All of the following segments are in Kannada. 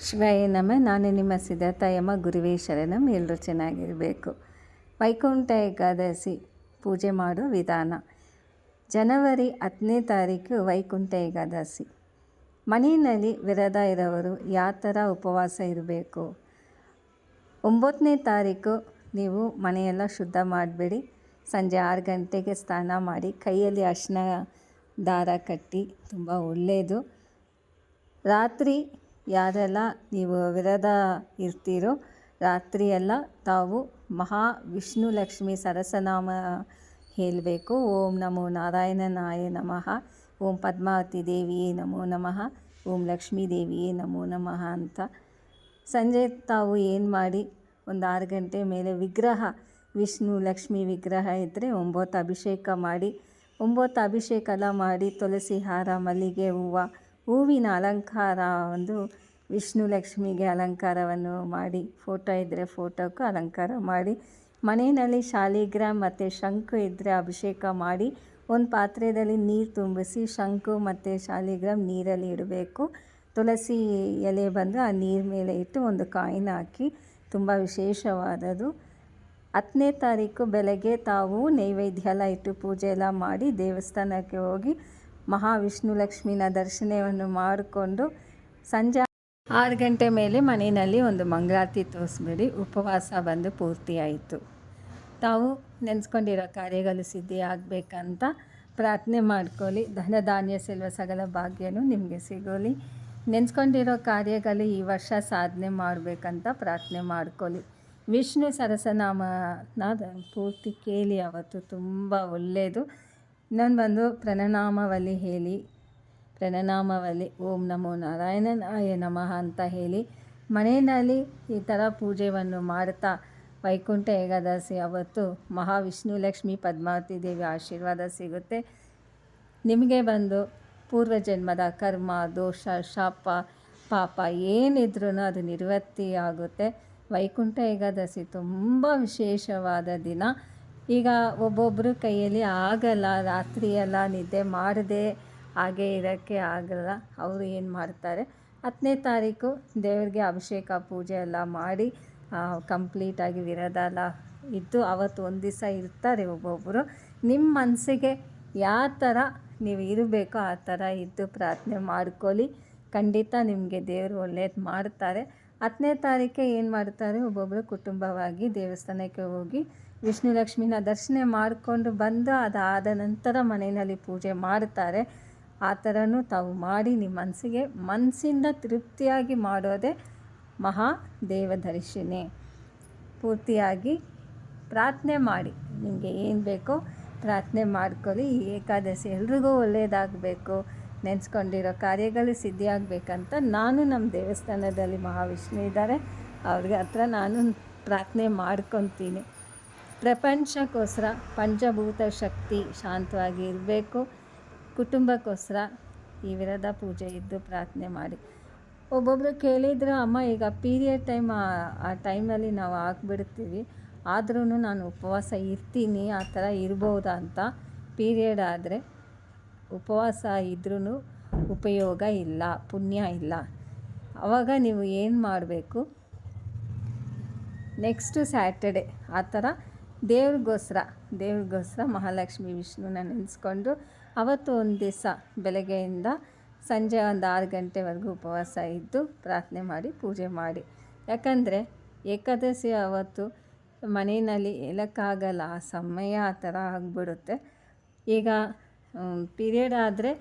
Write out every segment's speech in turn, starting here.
ಶಿವಾಯ ನಮಃ. ನಾನು ನಿಮ್ಮ ಸಿದ್ಧಾರ್ಥಯಮ್ಮ. ಗುರುವೇ ಶರಣಂ. ಎಲ್ಲರೂ ಚೆನ್ನಾಗಿರಬೇಕು. ವೈಕುಂಠ ಏಕಾದಶಿ ಪೂಜೆ ಮಾಡೋ ವಿಧಾನ. ಜನವರಿ 10ನೇ ತಾರೀಕು ವೈಕುಂಠ ಏಕಾದಶಿ. ಮನೆಯಲ್ಲಿ ವಿರತ ಇರೋರು ಯಾವ ಥರ ಉಪವಾಸ ಇರಬೇಕು? 9ನೇ ತಾರೀಕು ನೀವು ಮನೆಯೆಲ್ಲ ಶುದ್ಧ ಮಾಡಬೇಡಿ. ಸಂಜೆ 6 ಗಂಟೆಗೆ ಸ್ನಾನ ಮಾಡಿ ಕೈಯಲ್ಲಿ ಅರಿಶಿನ ದಾರ ಕಟ್ಟಿ ತುಂಬ ಒಳ್ಳೆಯದು. ರಾತ್ರಿ ಯಾರೆಲ್ಲ ನೀವು ವಿರತ ಇರ್ತೀರೋ ರಾತ್ರಿಯೆಲ್ಲ ತಾವು ವಿಷ್ಣು ಲಕ್ಷ್ಮಿ ಸಹಸ್ರನಾಮ ಹೇಳಬೇಕು. ಓಂ ನಮೋ ನಾರಾಯಣನಾಯ ನಮಃ, ಓಂ ಪದ್ಮಾವತಿ ದೇವಿಯೇ ನಮೋ ನಮಃ, ಓಂ ಲಕ್ಷ್ಮೀ ದೇವಿಯೇ ನಮೋ ನಮಃ ಅಂತ. ಸಂಜೆ ತಾವು ಏನು ಮಾಡಿ ಒಂದು 6 ಗಂಟೆ ಮೇಲೆ ವಿಗ್ರಹ, ವಿಷ್ಣು ಲಕ್ಷ್ಮಿ ವಿಗ್ರಹ ಇದ್ದರೆ 9 ಅಭಿಷೇಕ ಮಾಡಿ, 9 ಅಭಿಷೇಕ ಎಲ್ಲ ಮಾಡಿ ತುಳಸಿ ಹಾರ, ಮಲ್ಲಿಗೆ ಹೂವು, ಹೂವಿನ ಅಲಂಕಾರ, ಒಂದು ವಿಷ್ಣು ಲಕ್ಷ್ಮಿಗೆ ಅಲಂಕಾರವನ್ನು ಮಾಡಿ, ಫೋಟೋ ಇದ್ದರೆ ಫೋಟೋಕ್ಕೂ ಅಲಂಕಾರ ಮಾಡಿ, ಮನೆಯಲ್ಲಿ ಶಾಲಿಗ್ರಾಮ ಮತ್ತು ಶಂಕು ಇದ್ದರೆ ಅಭಿಷೇಕ ಮಾಡಿ, ಒಂದು ಪಾತ್ರೆಯಲ್ಲಿ ನೀರು ತುಂಬಿಸಿ ಶಂಕು ಮತ್ತು ಶಾಲಿಗ್ರಾಮ ನೀರಲ್ಲಿ ಇಡಬೇಕು. ತುಳಸಿ ಎಲೆ ಬಂದು ಆ ನೀರು ಮೇಲೆ ಇಟ್ಟು ಒಂದು ಕಾಯಿನ್ ಹಾಕಿ, ತುಂಬ ವಿಶೇಷವಾದದ್ದು. 10ನೇ ತಾರೀಕು ಬೆಳಗ್ಗೆ ತಾವು ನೈವೇದ್ಯ ಎಲ್ಲ ಇಟ್ಟು ಪೂಜೆ ಎಲ್ಲ ಮಾಡಿ ದೇವಸ್ಥಾನಕ್ಕೆ ಹೋಗಿ ಮಹಾವಿಷ್ಣು ಲಕ್ಷ್ಮಿನ ದರ್ಶನವನ್ನು ಮಾಡಿಕೊಂಡು ಸಂಜೆ 6 ಗಂಟೆ ಮೇಲೆ ಮನೆಯಲ್ಲಿ ಒಂದು ಮಂಗಳಾರತಿ ತೋರಿಸ್ಬೇಡಿ. ಉಪವಾಸ ಬಂದು ಪೂರ್ತಿ ಆಯಿತು. ತಾವು ನೆನೆಸ್ಕೊಂಡಿರೋ ಕಾರ್ಯಗಳು ಸಿದ್ಧಿ ಆಗಬೇಕಂತ ಪ್ರಾರ್ಥನೆ ಮಾಡ್ಕೊಳ್ಳಿ. ಧನ ಧಾನ್ಯ ಸೆಲ್ವ ಸಕಲ ಭಾಗ್ಯನೂ ನಿಮಗೆ ಸಿಗೋಲಿ. ನೆನೆಸ್ಕೊಂಡಿರೋ ಕಾರ್ಯಗಳು ಈ ವರ್ಷ ಸಾಧನೆ ಮಾಡಬೇಕಂತ ಪ್ರಾರ್ಥನೆ ಮಾಡ್ಕೊಳ್ಳಿ. ವಿಷ್ಣು ಸಹಸ್ರನಾಮನ ಪೂರ್ತಿ ಕೇಳಿ, ಅವತ್ತು ತುಂಬ ಒಳ್ಳೆಯದು. ಇನ್ನೊಂದು ಬಂದು ಪ್ರಣನಾಮಾವಳಿ ಹೇಳಿ. ಪ್ರಣನಾಮಾವಳಿ ಓಂ ನಮೋ ನಾರಾಯಣನಾಯ ನಮಃ ಅಂತ ಹೇಳಿ ಮನೆಯಲ್ಲಿ ಈ ಥರ ಪೂಜೆಯನ್ನು ಮಾಡ್ತಾ ವೈಕುಂಠ ಏಕಾದಶಿ ಅವತ್ತು ಮಹಾವಿಷ್ಣು ಲಕ್ಷ್ಮಿ ಪದ್ಮಾವತಿ ದೇವಿ ಆಶೀರ್ವಾದ ಸಿಗುತ್ತೆ. ನಿಮಗೆ ಬಂದು ಪೂರ್ವಜನ್ಮದ ಕರ್ಮ, ದೋಷ, ಶಾಪ, ಪಾಪ ಏನಿದ್ರೂ ಅದು ನಿವೃತ್ತಿ ಆಗುತ್ತೆ. ವೈಕುಂಠ ಏಕಾದಶಿ ತುಂಬ ವಿಶೇಷವಾದ ದಿನ. ಈಗ ಒಬ್ಬೊಬ್ಬರು ಕೈಯಲ್ಲಿ ಆಗಲ್ಲ, ರಾತ್ರಿಯೆಲ್ಲ ನಿದ್ದೆ ಮಾಡದೆ ಹಾಗೆ ಇರೋಕ್ಕೆ ಆಗಲ್ಲ. ಅವರು ಏನು ಮಾಡ್ತಾರೆ, 10ನೇ ತಾರೀಕು ದೇವರಿಗೆ ಅಭಿಷೇಕ ಪೂಜೆ ಎಲ್ಲ ಮಾಡಿ ಕಂಪ್ಲೀಟಾಗಿ ವಿರತ ಎಲ್ಲ ಇದ್ದು ಅವತ್ತು ಒಂದು ದಿವಸ ಇರ್ತಾರೆ ಒಬ್ಬೊಬ್ಬರು. ನಿಮ್ಮ ಮನಸ್ಸಿಗೆ ಯಾವ ಥರ ನೀವು ಇರಬೇಕೋ ಆ ಥರ ಇದ್ದು ಪ್ರಾರ್ಥನೆ ಮಾಡ್ಕೊಳ್ಳಿ. ಖಂಡಿತ ನಿಮಗೆ ದೇವರು ಒಳ್ಳೇದು ಮಾಡ್ತಾರೆ. 10ನೇ ತಾರೀಕೆ ಏನು ಮಾಡ್ತಾರೆ, ಒಬ್ಬೊಬ್ಬರು ಕುಟುಂಬವಾಗಿ ದೇವಸ್ಥಾನಕ್ಕೆ ಹೋಗಿ ವಿಷ್ಣು ಲಕ್ಷ್ಮಿನ ದರ್ಶನ ಮಾಡಿಕೊಂಡು ಬಂದು ಅದಾದ ನಂತರ ಮನೆಯಲ್ಲಿ ಪೂಜೆ ಮಾಡ್ತಾರೆ. ಆ ಥರನೂ ತಾವು ಮಾಡಿ ನಿಮ್ಮ ಮನಸ್ಸಿಂದ ತೃಪ್ತಿಯಾಗಿ ಮಾಡೋದೇ ದೇವದರ್ಶಿನಿ. ಪೂರ್ತಿಯಾಗಿ ಪ್ರಾರ್ಥನೆ ಮಾಡಿ, ನಿಮಗೆ ಏನು ಬೇಕೋ ಪ್ರಾರ್ಥನೆ ಮಾಡ್ಕೊಳ್ಳಿ. ಈ ಏಕಾದಶಿ ಎಲ್ರಿಗೂ ಒಳ್ಳೆಯದಾಗಬೇಕು, ನೆನೆಸ್ಕೊಂಡಿರೋ ಕಾರ್ಯಗಳು ಸಿದ್ಧಿ ಆಗಬೇಕಂತ ನಾನು ನಮ್ಮ ದೇವಸ್ಥಾನದಲ್ಲಿ ಮಹಾವಿಷ್ಣು ಇದ್ದಾರೆ, ಅವ್ರಿಗೆ ಹತ್ರ ನಾನು ಪ್ರಾರ್ಥನೆ ಮಾಡ್ಕೊತೀನಿ. ಪ್ರಪಂಚಕ್ಕೋಸ್ಕರ ಪಂಚಭೂತ ಶಕ್ತಿ ಶಾಂತವಾಗಿ ಇರಬೇಕು. ಕುಟುಂಬಕ್ಕೋಸ್ಕರ ಈ ವಿರತ ಪೂಜೆ ಇದ್ದು ಪ್ರಾರ್ಥನೆ ಮಾಡಿ. ಒಬ್ಬೊಬ್ಬರು ಕೇಳಿದ್ರು, ಅಮ್ಮ ಈಗ ಪೀರಿಯಡ್ ಟೈಮ್, ಆ ಟೈಮಲ್ಲಿ ನಾವು ಆಗಿಬಿಡ್ತೀವಿ, ಆದ್ರೂ ನಾನು ಉಪವಾಸ ಇರ್ತೀನಿ, ಆ ಥರ ಇರ್ಬೋದಾ ಅಂತ. ಪೀರಿಯಡ್ ಆದರೆ ಉಪವಾಸ ಇದ್ರೂ ಉಪಯೋಗ ಇಲ್ಲ, ಪುಣ್ಯ ಇಲ್ಲ. ಆವಾಗ ನೀವು ಏನು ಮಾಡಬೇಕು, ನೆಕ್ಸ್ಟು ಸ್ಯಾಟರ್ಡೆ ಆ ಥರ ದೇವ್ರಿಗೋಸ್ಕರ ಮಹಾಲಕ್ಷ್ಮಿ ವಿಷ್ಣುನ ನೆನೆಸ್ಕೊಂಡು ಅವತ್ತು ಒಂದು ದಿವಸ ಬೆಳಗ್ಗೆಯಿಂದ ಸಂಜೆ ಒಂದು 6 ಗಂಟೆವರೆಗೂ ಉಪವಾಸ ಇದ್ದು ಪ್ರಾರ್ಥನೆ ಮಾಡಿ ಪೂಜೆ ಮಾಡಿ. ಯಾಕಂದರೆ ಏಕಾದಶಿ ಅವತ್ತು ಮನೆಯಲ್ಲಿ ಹೇಳೋಕ್ಕಾಗಲ್ಲ, ಆ ಸಮಯ ಆ ಥರ ಆಗಿಬಿಡುತ್ತೆ. ಈಗ ಪೀರಿಯಡ್ ಆದರೆ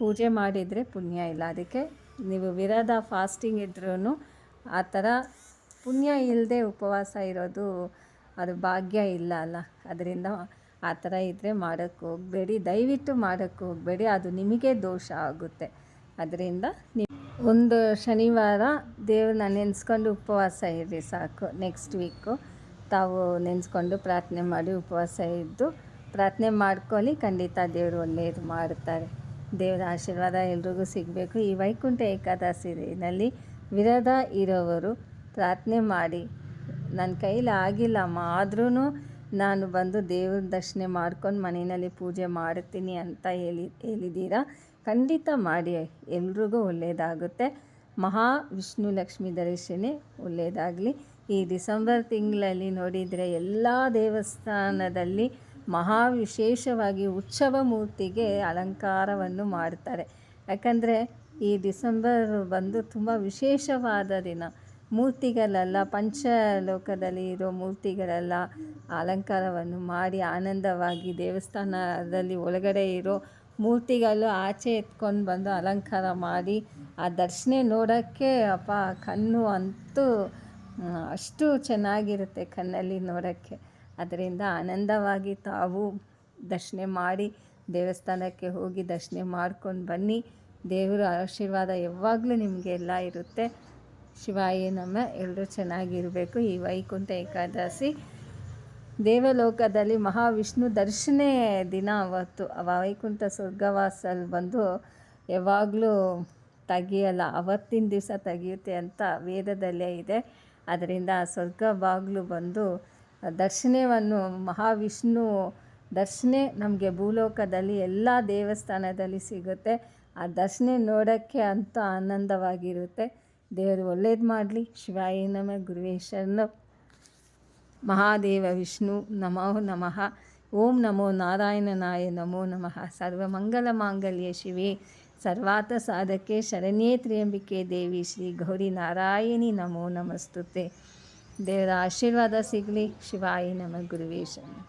ಪೂಜೆ ಮಾಡಿದರೆ ಪುಣ್ಯ ಇಲ್ಲ. ಅದಕ್ಕೆ ನೀವು ವಿರತ ಫಾಸ್ಟಿಂಗ್ ಇದ್ರೂ ಆ ಥರ ಪುಣ್ಯ ಇಲ್ಲದೆ ಉಪವಾಸ ಇರೋದು ಅದು ಭಾಗ್ಯ ಇಲ್ಲ ಅಲ್ಲ. ಅದರಿಂದ ಆ ಥರ ಇದ್ದರೆ ಮಾಡೋಕ್ಕೆ ಹೋಗಬೇಡಿ, ದಯವಿಟ್ಟು ಮಾಡೋಕ್ಕೆ ಹೋಗಬೇಡಿ, ಅದು ನಿಮಗೆ ದೋಷ ಆಗುತ್ತೆ. ಅದರಿಂದ ಒಂದು ಶನಿವಾರ ದೇವ್ರನ್ನ ನೆನೆಸ್ಕೊಂಡು ಉಪವಾಸ ಇರಿ ಸಾಕು. ನೆಕ್ಸ್ಟ್ ವೀಕು ತಾವು ನೆನೆಸ್ಕೊಂಡು ಪ್ರಾರ್ಥನೆ ಮಾಡಿ ಉಪವಾಸ ಇದ್ದು ಪ್ರಾರ್ಥನೆ ಮಾಡ್ಕೊಳ್ಳಿ. ಖಂಡಿತ ದೇವರು ಒಳ್ಳೆಯದು ಮಾಡ್ತಾರೆ. ದೇವರ ಆಶೀರ್ವಾದ ಎಲ್ರಿಗೂ ಸಿಗಬೇಕು. ಈ ವೈಕುಂಠ ಏಕಾದಶಿನಲ್ಲಿ ವಿರತ ಇರೋವರು ಪ್ರಾರ್ಥನೆ ಮಾಡಿ, ನನ್ನ ಕೈಲಿ ಆಗಿಲ್ಲಮ್ಮ ಆದ್ರೂ ನಾನು ಬಂದು ದೇವ್ರ ದರ್ಶನ ಮಾಡ್ಕೊಂಡು ಮನೆಯಲ್ಲಿ ಪೂಜೆ ಮಾಡ್ತೀನಿ ಅಂತ ಹೇಳಿದ್ದೀರಾ. ಖಂಡಿತ ಮಾಡಿ, ಎಲ್ರಿಗೂ ಒಳ್ಳೆಯದಾಗುತ್ತೆ. ಮಹಾವಿಷ್ಣು ಲಕ್ಷ್ಮಿ ದರ್ಶನ ಒಳ್ಳೆಯದಾಗಲಿ. ಈ ಡಿಸೆಂಬರ್ ತಿಂಗಳಲ್ಲಿ ನೋಡಿದರೆ ಎಲ್ಲ ದೇವಸ್ಥಾನದಲ್ಲಿ ವಿಶೇಷವಾಗಿ ಉತ್ಸವ ಮೂರ್ತಿಗೆ ಅಲಂಕಾರವನ್ನು ಮಾಡ್ತಾರೆ. ಯಾಕಂದರೆ ಈ ಡಿಸೆಂಬರ್ ಬಂದು ತುಂಬ ವಿಶೇಷವಾದ ದಿನ. ಮೂರ್ತಿಗಳೆಲ್ಲ ಪಂಚಲೋಕದಲ್ಲಿ ಇರೋ ಮೂರ್ತಿಗಳೆಲ್ಲ ಅಲಂಕಾರವನ್ನು ಮಾಡಿ ಆನಂದವಾಗಿ ದೇವಸ್ಥಾನದಲ್ಲಿ ಒಳಗಡೆ ಇರೋ ಮೂರ್ತಿಗಳು ಆಚೆ ಎತ್ಕೊಂಡು ಬಂದು ಅಲಂಕಾರ ಮಾಡಿ ಆ ದರ್ಶನ ನೋಡೋಕ್ಕೆ ಕಣ್ಣು ಅಂತೂ ಅಷ್ಟು ಚೆನ್ನಾಗಿರುತ್ತೆ ಕಣ್ಣಲ್ಲಿ ನೋಡೋಕ್ಕೆ. ಅದರಿಂದ ಆನಂದವಾಗಿ ತಾವು ದರ್ಶನ ಮಾಡಿ ದೇವಸ್ಥಾನಕ್ಕೆ ಹೋಗಿ ದರ್ಶನ ಮಾಡ್ಕೊಂಡು ಬನ್ನಿ. ದೇವರ ಆಶೀರ್ವಾದ ಯಾವಾಗಲೂ ನಿಮಗೆಲ್ಲ ಇರುತ್ತೆ. ಶಿವಾಯ ನಮಃ. ಎಲ್ಲರೂ ಚೆನ್ನಾಗಿರಬೇಕು. ಈ ವೈಕುಂಠ ಏಕಾದಶಿ ದೇವಲೋಕದಲ್ಲಿ ಮಹಾವಿಷ್ಣು ದರ್ಶನ ದಿನ ಅವತ್ತು ವೈಕುಂಠ ಸ್ವರ್ಗವಾಸಲ್ಲಿ ಬಂದು ಯಾವಾಗಲೂ ತೆಗಿಯಲ್ಲ, ಅವತ್ತಿನ ದಿವಸ ತೆಗಿಯುತ್ತೆ ಅಂತ ವೇದದಲ್ಲೇ ಇದೆ. ಅದರಿಂದ ಆ ಸ್ವರ್ಗ ಬಾಗಿಲು ಬಂದು ದರ್ಶನವನ್ನು ಮಹಾವಿಷ್ಣು ದರ್ಶನ ನಮಗೆ ಭೂಲೋಕದಲ್ಲಿ ಎಲ್ಲ ದೇವಸ್ಥಾನದಲ್ಲಿ ಸಿಗುತ್ತೆ. ಆ ದರ್ಶನ ನೋಡೋಕ್ಕೆ ಅಂತೂ ಆನಂದವಾಗಿರುತ್ತೆ. ದೇವರು ಒಳ್ಳೇದು ಮಾಡಲಿ. ಶಿವಾಯ ನಮಃ. ಗುರುವೇ ಶರಣಂ. ಮಹಾದೇವ ವಿಷ್ಣು ನಮೋ ನಮಃ. ಓಂ ನಮೋ ನಾರಾಯಣನಾಯ ನಮೋ ನಮಃ. ಸರ್ವಮಂಗಲ ಮಾಂಗಲ್ಯ ಶಿವೆ ಸರ್ವಾರ್ಥ ಸಾಧಕೆ ಶರಣ್ಯೇ ತ್ರ್ಯಂಬಿಕೆ ದೇವಿ ಶ್ರೀ ಗೌರಿ ನಾರಾಯಣಿ ನಮೋ ನಮಸ್ತುತೆ. ದೇವರ ಆಶೀರ್ವಾದ ಸಿಗಲಿ. ಶಿವಾಯ ನಮಃ. ಗುರುವೇ ಶರಣಂ.